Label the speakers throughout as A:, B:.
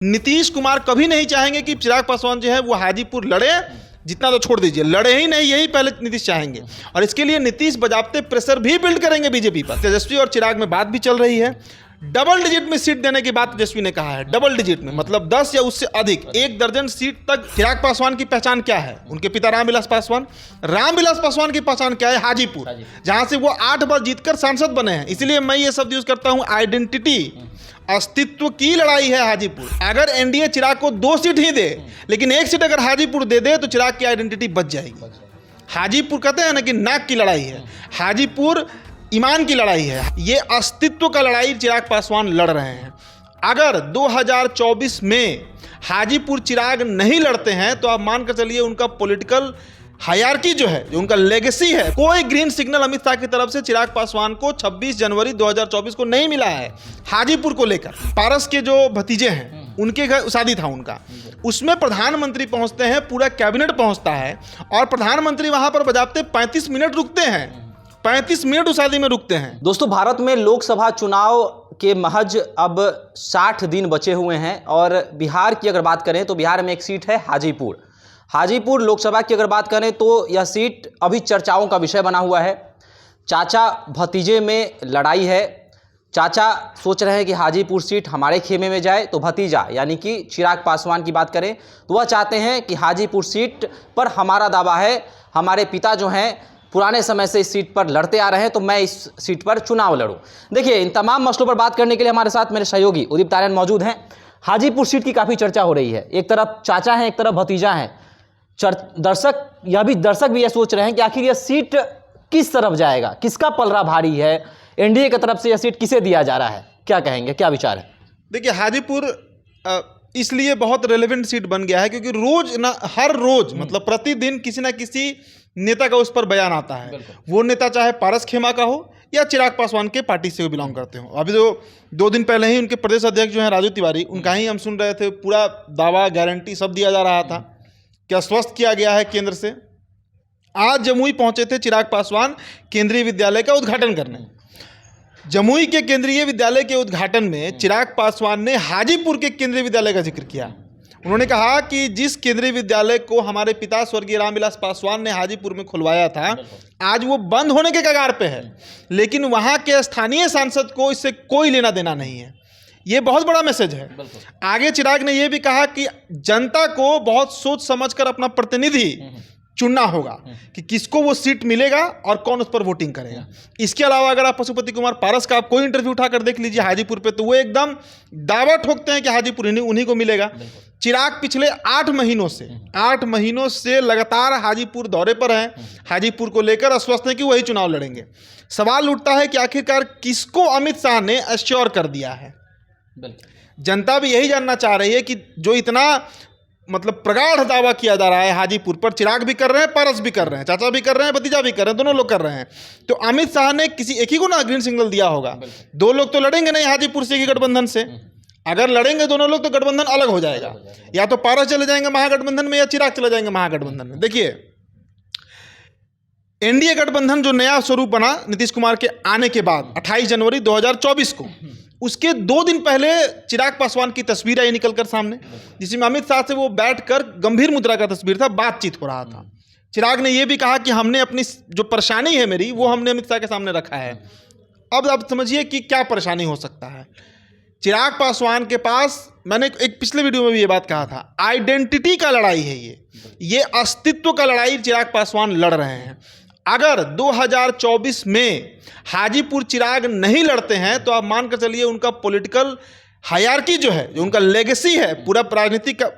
A: नीतीश कुमार कभी नहीं चाहेंगे कि चिराग पासवान जो है वो हाजीपुर लड़े, जितना तो छोड़ दीजिए, लड़े ही नहीं, यही पहले नीतीश चाहेंगे। और इसके लिए नीतीश बजाबते प्रेशर भी बिल्ड करेंगे बीजेपी पर। तेजस्वी और चिराग में बात भी चल रही है, डबल डिजिट में सीट देने की बात तेजस्वी ने कहा है। डबल डिजिट में मतलब 10 या उससे अधिक, 1 दर्जन सीट तक। चिराग पासवान की पहचान क्या है? उनके पिता रामविलास पासवान। रामविलास पासवान की पहचान क्या है? हाजीपुर, जहां से वो 8 बार जीतकर सांसद बने हैं। इसलिए मैं ये शब्द यूज करता हूं, आइडेंटिटी, अस्तित्व की लड़ाई है हाजीपुर। अगर एनडीए चिराग को 2 सीट ही दे, लेकिन 1 सीट अगर हाजीपुर दे दे तो चिराग की आइडेंटिटी बच जाएगी। हाजीपुर कहते हैं ना कि नाक की लड़ाई है, हाजीपुर ईमान की लड़ाई है। ये अस्तित्व का लड़ाई चिराग पासवान लड़ रहे हैं। अगर 2024 में हाजीपुर चिराग नहीं लड़ते हैं तो आप मानकर चलिए उनका पॉलिटिकल हायरार्की जो है, जो उनका लेगेसी है, कोई ग्रीन सिग्नल अमित शाह की तरफ से चिराग पासवान को 26 जनवरी 2024 को नहीं मिला है। हाजीपुर को लेकर पारस के जो भतीजे हैं उनके घर शादी था उनका, उसमें प्रधानमंत्री पहुंचते हैं, पूरा कैबिनेट पहुंचता है और प्रधानमंत्री वहां पर बजाते 35 मिनट रुकते हैं, 35 मिनट उस शादी में रुकते हैं।
B: दोस्तों, भारत में लोकसभा चुनाव के महज अब 60 दिन बचे हुए हैं और बिहार की अगर बात करें तो बिहार में एक सीट है हाजीपुर। हाजीपुर लोकसभा की अगर बात करें तो यह सीट अभी चर्चाओं का विषय बना हुआ है। चाचा भतीजे में लड़ाई है। चाचा सोच रहे हैं कि हाजीपुर सीट हमारे खेमे में जाए, तो भतीजा यानी कि चिराग पासवान की बात करें तो वह चाहते हैं कि हाजीपुर सीट पर हमारा दावा है, हमारे पिता जो हैं पुराने समय से इस सीट पर लड़ते आ रहे हैं, तो मैं इस सीट पर चुनाव लड़ूं। देखिए, इन तमाम मसलों पर बात करने के लिए हमारे साथ मेरे सहयोगी उदित तारियान मौजूद हैं। हाजीपुर सीट की काफ़ी चर्चा हो रही है, एक तरफ चाचा हैं, एक तरफ भतीजा हैं। दर्शक भी यह सोच रहे हैं कि आखिर यह सीट किस तरफ जाएगा, किसका पलड़ा भारी है, एनडीए की तरफ से यह सीट किसे दिया जा रहा है, क्या कहेंगे, क्या विचार है?
A: देखिए, हाजीपुर इसलिए बहुत रेलेवेंट सीट बन गया है क्योंकि हर रोज मतलब प्रतिदिन किसी ना किसी नेता का उस पर बयान आता है। वो नेता चाहे पारस खेमा का हो या चिराग पासवान के पार्टी से बिलोंग करते हो। अभी जो 2 दिन पहले ही उनके प्रदेश अध्यक्ष जो हैं राजू तिवारी, उनका ही हम सुन रहे थे, पूरा दावा गारंटी सब दिया जा रहा था कि आश्वस्त किया गया है केंद्र से। आज जमुई पहुंचे थे चिराग पासवान केंद्रीय विद्यालय का उद्घाटन करने। जमुई के केंद्रीय विद्यालय के उद्घाटन में चिराग पासवान ने हाजीपुर के केंद्रीय विद्यालय का जिक्र किया। उन्होंने कहा कि जिस केंद्रीय विद्यालय को हमारे पिता स्वर्गीय रामविलास पासवान ने हाजीपुर में खुलवाया था, आज वो बंद होने के कगार पे है, लेकिन वहाँ के स्थानीय सांसद को इससे कोई लेना देना नहीं है। ये बहुत बड़ा मैसेज है। आगे चिराग ने यह भी कहा कि जनता को बहुत सोच समझकर अपना प्रतिनिधि चुनना होगा कि किसको वो सीट मिलेगा और कौन उस पर वोटिंग करेगा। इसके अलावा अगर आप पशुपति कुमार पारस का आप कोई इंटरव्यू उठाकर देख लीजिए हाजीपुर पे, तो वो एकदम दावा ठोकते हैं कि हाजीपुर उन्हीं को मिलेगा। चिराग पिछले 8 महीनों से लगातार हाजीपुर दौरे पर हैं, हाजीपुर को लेकर आश्वस्त हैं कि वही चुनाव लड़ेंगे। सवाल उठता है कि आखिरकार किसको अमित शाह ने एश्योर कर दिया है। जनता भी यही जानना चाह रही है कि जो इतना मतलब प्रगाढ़ दावा किया जा रहा है हाजीपुर पर, चिराग भी कर रहे हैं, पारस भी कर रहे हैं, चाचा भी कर रहे हैं, भतीजा भी कर रहे हैं, दोनों लोग कर रहे हैं, तो अमित शाह ने किसी एक ही को ना ग्रीन सिग्नल दिया होगा। 2 लोग तो लड़ेंगे नहीं हाजीपुर से गठबंधन से। अगर लड़ेंगे दोनों लोग तो गठबंधन अलग हो जाएगा, या तो पारस चले जाएंगे महागठबंधन में या चिराग चले जाएंगे महागठबंधन में। देखिए, एनडीए गठबंधन जो नया स्वरूप बना नीतीश कुमार के आने के बाद 28 जनवरी 2024 को, उसके 2 दिन पहले चिराग पासवान की तस्वीर आई निकलकर सामने, जिसमें अमित शाह से वो बैठकर गंभीर मुद्रा का तस्वीर था, बातचीत हो रहा था। चिराग ने यह भी कहा कि हमने अपनी जो परेशानी है मेरी, वो हमने अमित शाह के सामने रखा है। अब आप समझिए कि क्या परेशानी हो सकता है। चिराग पासवान के पास, मैंने एक पिछले वीडियो में भी ये बात कहा था, आइडेंटिटी का लड़ाई है ये अस्तित्व का लड़ाई चिराग पासवान लड़ रहे हैं। अगर 2024 में हाजीपुर चिराग नहीं लड़ते हैं तो आप मानकर चलिए उनका पॉलिटिकल हायरार्की जो है, जो उनका लेगेसी है पूरा राजनीतिक का।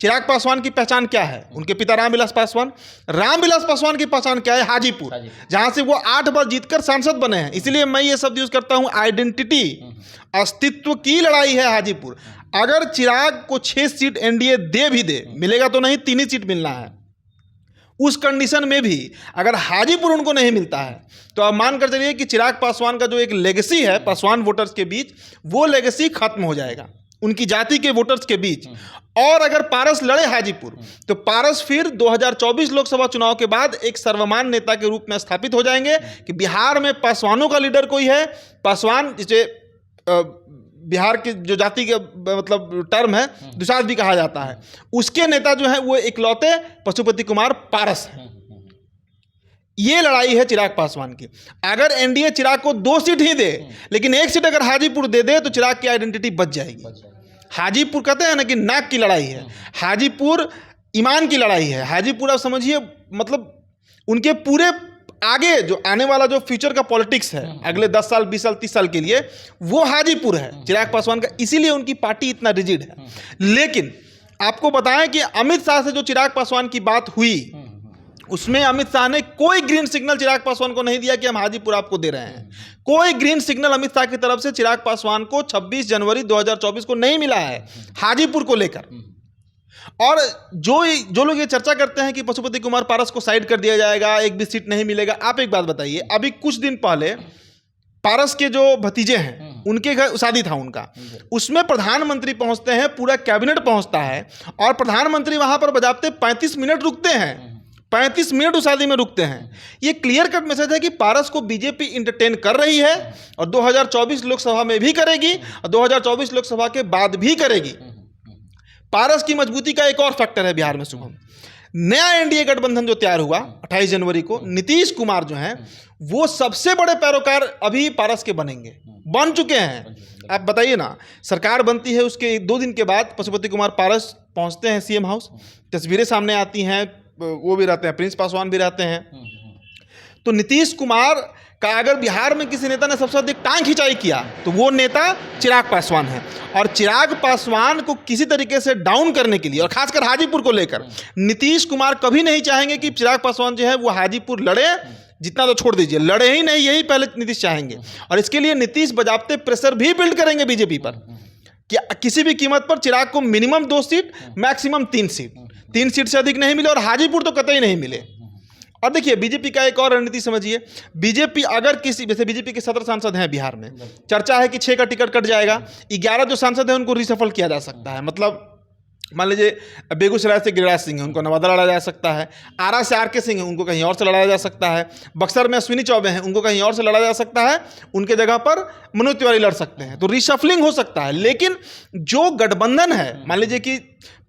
A: चिराग पासवान की पहचान क्या है? उनके पिता रामविलास पासवान। रामविलास पासवान की पहचान क्या है? हाजीपुर, जहां से वो 8 बार जीतकर सांसद बने हैं। इसलिए मैं ये शब्द यूज करता हूं, आइडेंटिटी, अस्तित्व की लड़ाई है हाजीपुर। अगर चिराग को 6 सीट एनडीए दे भी दे, मिलेगा तो नहीं, 3 ही सीट मिलना है। उस कंडीशन में भी अगर हाजीपुर उनको नहीं मिलता है तो आप मानकर चलिए कि चिराग पासवान का जो एक लेगेसी है पासवान वोटर्स के बीच, वो लेगेसी खत्म हो जाएगा उनकी जाति के वोटर्स के बीच। और अगर पारस लड़े हाजीपुर, तो पारस फिर 2024 लोकसभा चुनाव के बाद एक सर्वमान्य नेता के रूप में स्थापित हो जाएंगे कि बिहार में पासवानों का लीडर कोई है। पासवान जिसे बिहार के जो जाति के मतलब टर्म है दुसाध भी कहा जाता है, उसके नेता जो है वो इकलौते पशुपति कुमार पारस हैं। ये लड़ाई है चिराग पासवान की। अगर एनडीए चिराग को 2 सीट ही दे, लेकिन 1 सीट अगर हाजीपुर दे दे तो चिराग की आइडेंटिटी बच जाएगी। हाजीपुर कहते हैं ना कि नाक की लड़ाई है, हाजीपुर ईमान की लड़ाई है। हाजीपुर आप समझिए मतलब उनके पूरे आगे जो आने वाला जो फ्यूचर का पॉलिटिक्स है अगले 10 साल 20 साल 30 साल के लिए, वो हाजीपुर है चिराग पासवान का, इसीलिए उनकी पार्टी इतना रिजिड है। लेकिन आपको बताएं कि अमित शाह से जो चिराग पासवान की बात हुई, उसमें अमित शाह ने कोई ग्रीन सिग्नल चिराग पासवान को नहीं दिया कि हम हाजीपुर आपको दे रहे हैं। कोई ग्रीन सिग्नल अमित शाह की तरफ से चिराग पासवान को 26 जनवरी 2024 को नहीं मिला है हाजीपुर को लेकर। और जो लोग ये चर्चा करते हैं कि पशुपति कुमार पारस को साइड कर दिया जाएगा, एक भी सीट नहीं मिलेगा, आप एक बात बताइए, अभी कुछ दिन पहले पारस के जो भतीजे हैं उनके घर शादी था उनका, उसमें प्रधानमंत्री पहुंचते हैं, पूरा कैबिनेट पहुंचता है और प्रधानमंत्री वहां पर बजाते 35 मिनट रुकते हैं, 35 मिनट उस शादी में रुकते हैं। ये क्लियर कट मैसेज है कि पारस को बीजेपी इंटरटेन कर रही है और 2024 लोकसभा में भी करेगी और 2024 लोकसभा के बाद भी करेगी। पारस की मजबूती का एक और फैक्टर है बिहार में शुभम, नया एनडीए गठबंधन जो तैयार हुआ 28 जनवरी को, नीतीश कुमार जो हैं वो सबसे बड़े पैरोकार अभी पारस के बन चुके हैं। आप बताइए ना, सरकार बनती है उसके 2 दिन के बाद पशुपति कुमार पारस पहुंचते हैं सीएम हाउस, तस्वीरें सामने आती हैं, वो भी रहते हैं, प्रिंस पासवान भी रहते हैं। तो नीतीश कुमार का अगर बिहार में किसी नेता ने सबसे अधिक टांग खिंचाई किया तो वो नेता चिराग पासवान है। और चिराग पासवान को किसी तरीके से डाउन करने के लिए और खासकर हाजीपुर को लेकर नीतीश कुमार कभी नहीं चाहेंगे कि चिराग पासवान जो है वो हाजीपुर लड़े, जितना तो छोड़ दीजिए, लड़े ही नहीं, यही पहले नीतीश चाहेंगे। और इसके लिए नीतीश बजाबते प्रेशर भी बिल्ड करेंगे बीजेपी पर कि किसी भी कीमत पर चिराग को minimum 2 seat maximum 3 seat, 3 seat से अधिक नहीं मिले और हाजीपुर तो कतई नहीं मिले। और देखिए बीजेपी का एक और रणनीति समझिए, बीजेपी अगर किसी, जैसे बीजेपी के 17 सांसद हैं बिहार में, चर्चा है कि 6 का टिकट कट जाएगा, 11 जो सांसद हैं उनको रिसफल किया जा सकता है। मतलब मान लीजिए बेगूसराय से गिरिराज सिंह है, उनको नवादा लड़ा जा सकता है, आरा से आर के सिंह है, उनको कहीं और से लड़ाया जा सकता है, बक्सर में अश्विनी चौबे हैं, उनको कहीं और से लड़ा जा सकता है, उनके जगह पर मनोज तिवारी लड़ सकते हैं, तो रिशफलिंग हो सकता है। लेकिन जो गठबंधन है, मान लीजिए कि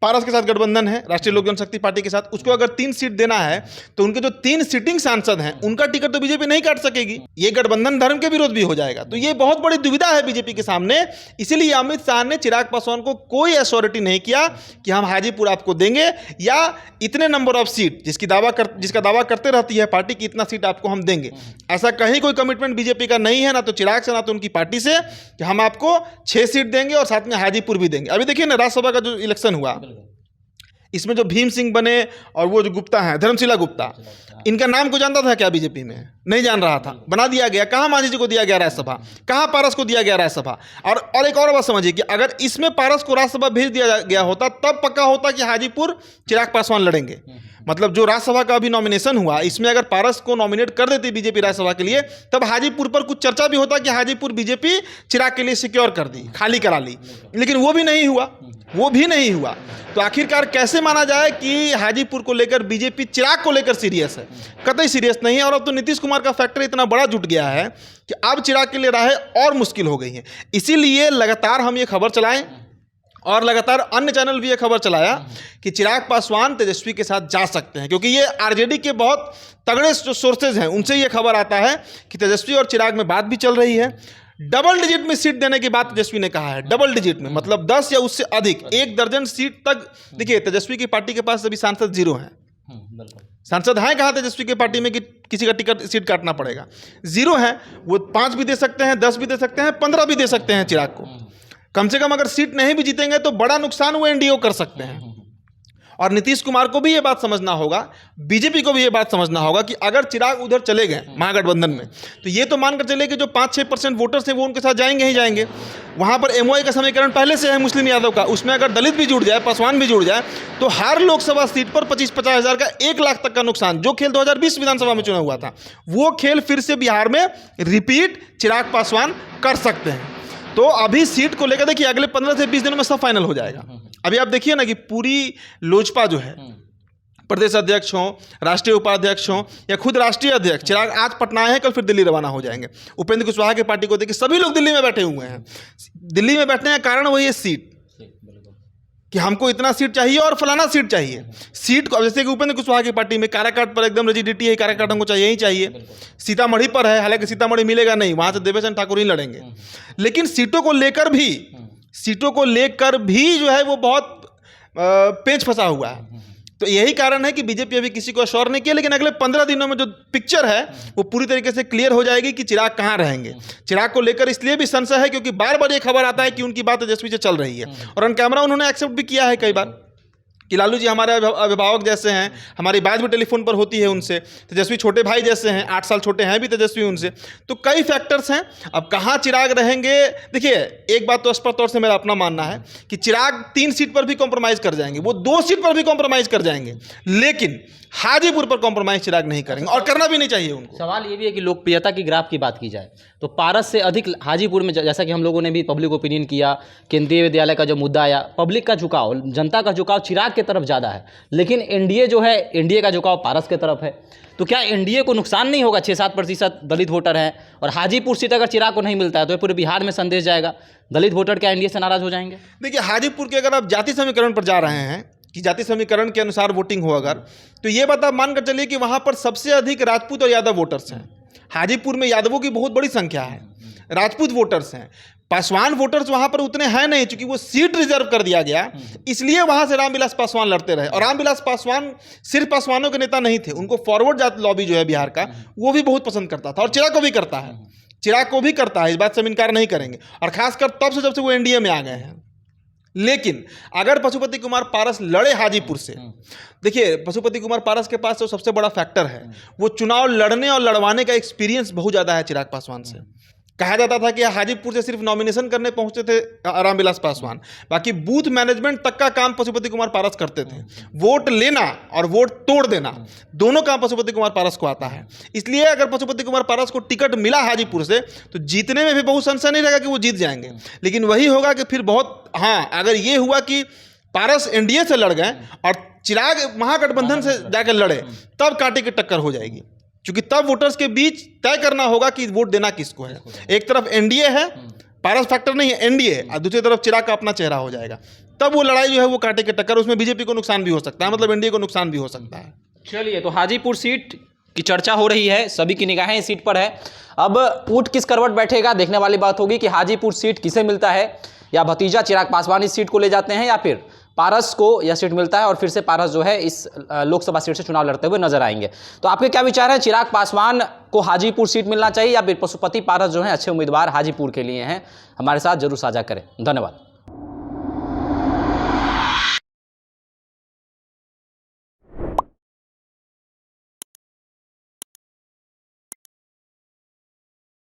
A: पारस के साथ गठबंधन है राष्ट्रीय लोक जनशक्ति पार्टी के साथ, उसको अगर 3 सीट देना है तो उनके जो 3 सिटिंग सांसद हैं उनका टिकट तो बीजेपी नहीं काट सकेगी, ये गठबंधन धर्म के विरोध भी हो जाएगा। तो ये बहुत बड़ी दुविधा है बीजेपी के सामने। इसीलिए अमित शाह ने चिराग पासवान को कोई एश्योरिटी नहीं किया कि हम हाजीपुर आपको देंगे या इतने नंबर ऑफ सीट जिसका दावा करते रहती है पार्टी की इतना सीट आपको हम देंगे। ऐसा कहीं कोई कमिटमेंट बीजेपी का नहीं है, ना तो चिराग से ना तो उनकी पार्टी से, कि हम आपको 6 सीट देंगे और साथ में हाजीपुर भी देंगे। अभी देखिए ना राज्यसभा का जो इलेक्शन हुआ, इसमें जो भीम सिंह बने और वो जो गुप्ता हैं, धर्मशिला गुप्ता, इनका नाम को जानता था क्या बीजेपी में? नहीं जान रहा था, बना दिया गया। कहाँ मांझी जी को दिया गया राज्यसभा, कहाँ पारस को दिया गया राज्यसभा। और एक और बात समझिए कि अगर इसमें पारस को राज्यसभा भेज दिया गया होता तब पक्का होता कि हाजीपुर चिराग पासवान लड़ेंगे। मतलब जो राज्यसभा का अभी नॉमिनेशन हुआ, इसमें अगर पारस को नॉमिनेट कर देती बीजेपी राज्यसभा के लिए, तब हाजीपुर पर कुछ चर्चा भी होता कि हाजीपुर बीजेपी चिराग के लिए सिक्योर कर दी, खाली करा ली। लेकिन वो भी नहीं हुआ, तो आखिरकार कैसे माना जाए कि हाजीपुर को लेकर बीजेपी चिराग को लेकर सीरियस है? कतई सीरियस नहीं है। और अब तो नीतीश कुमार का फैक्टर इतना बड़ा जुट गया है कि अब चिराग के लिए राहें और मुश्किल हो गई हैं। इसीलिए लगातार हम ये खबर चलाएं और लगातार अन्य चैनल भी ये खबर चलाया कि चिराग पासवान तेजस्वी के साथ जा सकते हैं, क्योंकि ये आरजेडी के बहुत तगड़े जो सोर्सेज हैं उनसे ये खबर आता है कि तेजस्वी और चिराग में बात भी चल रही है। डबल डिजिट में सीट देने की बात तेजस्वी ने कहा है, डबल डिजिट में, मतलब 10 या उससे अधिक, 1 दर्जन सीट तक। देखिए तेजस्वी की पार्टी के पास अभी सांसद 0 हैं, सांसद हैं कहाँ तेजस्वी की पार्टी में कि किसी का टिकट सीट काटना पड़ेगा? 0 है। वो 5 भी दे सकते हैं, 10 भी दे सकते हैं, 15 भी दे सकते हैं चिराग को। कम से कम अगर सीट नहीं भी जीतेंगे तो बड़ा नुकसान वो एनडीए को कर सकते हैं। और नीतीश कुमार को भी ये बात समझना होगा, बीजेपी को भी ये बात समझना होगा कि अगर चिराग उधर चले गए महागठबंधन में, तो ये तो मानकर चले कि जो 5-6% वोटर्स हैं वो उनके साथ जाएंगे ही जाएंगे। वहाँ पर एमओआई का समीकरण पहले से है मुस्लिम यादव का, उसमें अगर दलित भी जुड़ जाए, पासवान भी जुड़ जाए, तो हर लोकसभा सीट पर 25-50 हज़ार का 1 लाख तक का नुकसान, जो खेल 2020 विधानसभा में चुना हुआ था, वो खेल फिर से बिहार में रिपीट चिराग पासवान कर सकते हैं। तो अभी सीट को लेकर देखिए अगले 15 से 20 दिनों में सब फाइनल हो जाएगा। अभी आप देखिए ना कि पूरी लोजपा जो है प्रदेश अध्यक्ष हों, राष्ट्रीय उपाध्यक्ष हों या खुद राष्ट्रीय अध्यक्ष, चिराग आज पटना आए हैं, कल फिर दिल्ली रवाना हो जाएंगे। उपेंद्र कुशवाहा की पार्टी को देखिए, सभी लोग दिल्ली में बैठे हुए हैं। दिल्ली में बैठने का कारण वही है सीट, कि हमको इतना सीट चाहिए और फलाना सीट चाहिए। सीट को जैसे कि उपेंद्र कुशवाहा की पार्टी में काराकाट पर एकदम रिजिडिटी है, काराकाट हमको चाहिए ही चाहिए। सीतामढ़ी पर है, हालांकि सीतामढ़ी मिलेगा नहीं, वहाँ से देवेश चंद्र ठाकुर ही लड़ेंगे। लेकिन सीटों को लेकर भी जो है वो बहुत पेच फंसा हुआ है। तो यही कारण है कि बीजेपी अभी किसी को अश्योर नहीं किया, लेकिन अगले 15 दिनों में जो पिक्चर है वो पूरी तरीके से क्लियर हो जाएगी कि चिराग कहाँ रहेंगे। चिराग को लेकर इसलिए भी संशय है क्योंकि बार बार ये खबर आता है कि उनकी बात तेजस्वी से चल रही है, और ऑन कैमरा उन्होंने एक्सेप्ट भी किया है कई बार कि लालू जी हमारे अभिभावक जैसे हैं, हमारी बात भी टेलीफोन पर होती है उनसे, तेजस्वी छोटे भाई जैसे हैं, 8 साल छोटे हैं भी तेजस्वी उनसे। तो कई फैक्टर्स हैं। अब कहाँ चिराग रहेंगे, देखिए एक बात तो स्पष्ट तौर से मेरा अपना मानना है कि चिराग 3 सीट पर भी कॉम्प्रोमाइज़ कर जाएंगे, वो 2 सीट पर भी कॉम्प्रोमाइज़ कर जाएंगे, लेकिन हाजीपुर पर कॉम्प्रोमाइज चिराग नहीं करेंगे, और करना भी नहीं चाहिए उनको।
B: सवाल ये भी है कि लोकप्रियता की ग्राफ की बात की जाए तो पारस से अधिक हाजीपुर में, जैसा कि हम लोगों ने भी पब्लिक ओपिनियन किया, केंद्रीय विद्यालय का जो मुद्दा आया, पब्लिक का झुकाव, जनता का झुकाव चिराग की तरफ ज़्यादा है, लेकिन एनडीए जो है, एनडीए का झुकाव पारस की तरफ है। तो क्या एनडीए को नुकसान नहीं होगा? 6-7% दलित वोटर हैं, और हाजीपुर सीट अगर चिराग को नहीं मिलता है तो पूरे बिहार में संदेश जाएगा, दलित वोटर क्या एनडीए से नाराज हो जाएंगे?
A: देखिए हाजीपुर के अगर आप जाति समीकरण पर जा रहे हैं कि जाति समीकरण के अनुसार वोटिंग हो अगर, तो ये बात आप मान कर चलिए कि वहाँ पर सबसे अधिक राजपूत और यादव वोटर्स हैं। हाजीपुर में यादवों की बहुत बड़ी संख्या है, राजपूत वोटर्स हैं। पासवान वोटर्स वहाँ पर उतने हैं नहीं, क्योंकि वो सीट रिजर्व कर दिया गया, इसलिए वहाँ से रामविलास पासवान लड़ते रहे। और रामविलास पासवान सिर्फ पासवानों के नेता नहीं थे, उनको फॉरवर्ड जाति लॉबी जो है बिहार का, वो भी बहुत पसंद करता था, और चिराग को भी करता है, चिराग को भी करता है, इस बात से हम इनकार नहीं करेंगे। और खासकर तब से जब से वो एनडीए में आ गए हैं। लेकिन अगर पशुपति कुमार पारस लड़े हाजीपुर से, देखिए पशुपति कुमार पारस के पास जो सबसे बड़ा फैक्टर है वो चुनाव लड़ने और लड़वाने का एक्सपीरियंस बहुत ज़्यादा है चिराग पासवान से। कहा जाता था कि हाजीपुर से सिर्फ नॉमिनेशन करने पहुंचते थे रामविलास पासवान, बाकी बूथ मैनेजमेंट तक का काम पशुपति कुमार पारस करते थे। वोट लेना और वोट तोड़ देना, दोनों काम पशुपति कुमार पारस को आता है। इसलिए अगर पशुपति कुमार पारस को टिकट मिला हाजीपुर से, तो जीतने में भी बहुत संशय नहीं रहेगा कि वो जीत जाएंगे। लेकिन वही होगा कि फिर बहुत, हाँ अगर ये हुआ कि पारस एनडीए से लड़ गए और चिराग महागठबंधन से जाकर लड़े, तब कांटे की टक्कर हो जाएगी, क्योंकि तब वोटर्स के बीच तय करना होगा कि वोट देना किसको है। एक तरफ एनडीए है, पारस फैक्टर नहीं है, एनडीए, और दूसरी तरफ चिराग का अपना चेहरा हो जाएगा। तब वो लड़ाई जो है वो कांटे की टक्कर, उसमें बीजेपी को नुकसान भी हो सकता है, मतलब एनडीए को नुकसान भी हो सकता है।
B: चलिए, तो हाजीपुर सीट की चर्चा हो रही है, सभी की निगाहें इस सीट पर है। अब ऊँट किस करवट बैठेगा, देखने वाली बात होगी कि हाजीपुर सीट किसे मिलता है, या भतीजा चिराग पासवान इस सीट को ले जाते हैं, या फिर पारस को यह सीट मिलता है और फिर से पारस जो है इस लोकसभा सीट से चुनाव लड़ते हुए नजर आएंगे। तो आपके क्या विचार है, चिराग पासवान को हाजीपुर सीट मिलना चाहिए या फिर पशुपति पारस जो है अच्छे उम्मीदवार हाजीपुर के लिए हैं? हमारे साथ जरूर साझा करें। धन्यवाद।